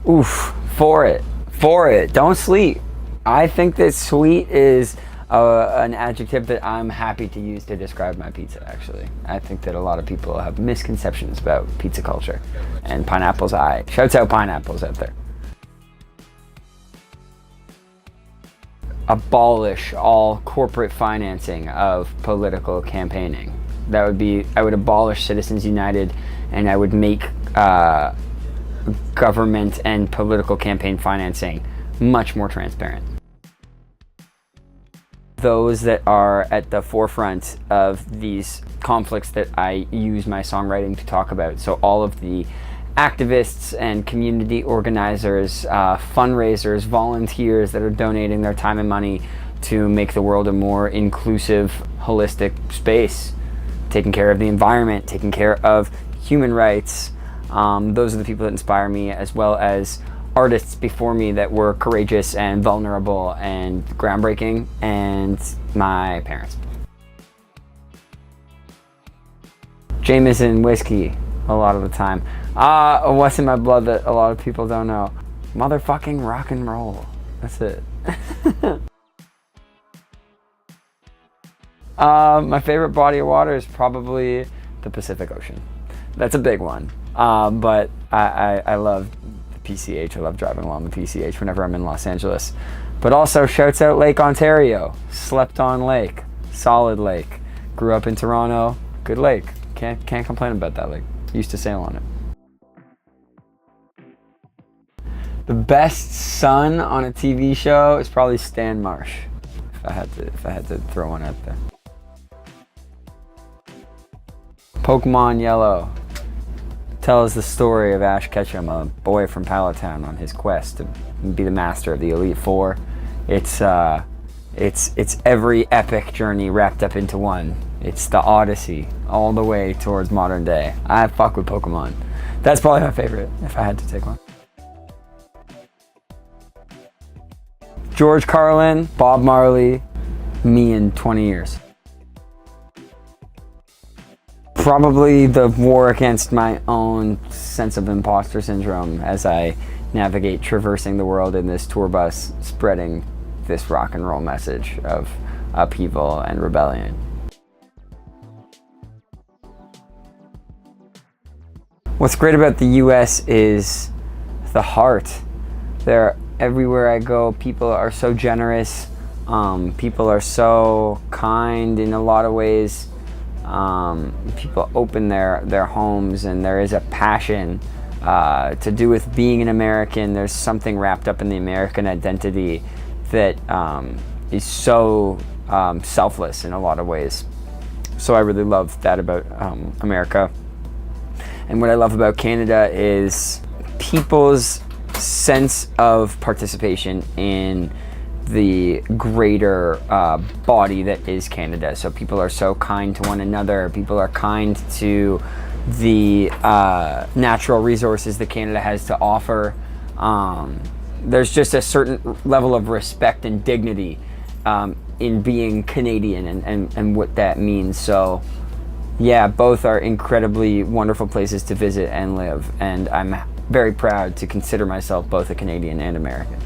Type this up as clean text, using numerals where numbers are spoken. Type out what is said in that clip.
Oof, for it. Don't sleep. I think that sweet is an adjective that I'm happy to use to describe my pizza, actually. I think that a lot of people have misconceptions about pizza culture. And pineapples, shouts out pineapples out there. Abolish all corporate financing of political campaigning. That would be, I would abolish Citizens United, and I would make government and political campaign financing much more transparent. Those that are at the forefront of these conflicts that I use my songwriting to talk about. So all of the activists and community organizers, fundraisers, volunteers that are donating their time and money to make the world a more inclusive, holistic space, taking care of the environment, taking care of human rights. Those are the people that inspire me, as well as artists before me that were courageous and vulnerable and groundbreaking, and my parents. Jameson whiskey, a lot of the time. What's in my blood that a lot of people don't know? Motherfucking rock and roll. That's it. My favorite body of water is probably the Pacific Ocean. That's a big one. But I love PCH. I love driving along the PCH whenever I'm in Los Angeles. But also shouts out Lake Ontario. Slept on lake. Solid lake. Grew up in Toronto. Good lake. Can't complain about that lake. Used to sail on it. The best son on a TV show is probably Stan Marsh. If I had to throw one out there. Pokemon Yellow tells the story of Ash Ketchum, a boy from Palatown, on his quest to be the master of the Elite Four. It's every epic journey wrapped up into one. It's the Odyssey, all the way towards modern day. I fuck with Pokemon. That's probably my favorite, if I had to take one. George Carlin, Bob Marley, me in 20 years. Probably the war against my own sense of imposter syndrome as I navigate traversing the world in this tour bus, spreading this rock and roll message of upheaval and rebellion. What's great about the US is the heart. Everywhere I go, people are so generous. People are so kind in a lot of ways. People open their homes, and there is a passion to do with being an American. There's something wrapped up in the American identity that is so selfless in a lot of ways. So I really love that about America. And what I love about Canada is people's sense of participation in the greater body that is Canada. So people are so kind to one another. People are kind to the natural resources that Canada has to offer. There's just a certain level of respect and dignity in being Canadian and what that means. So yeah, both are incredibly wonderful places to visit and live, and I'm very proud to consider myself both a Canadian and American.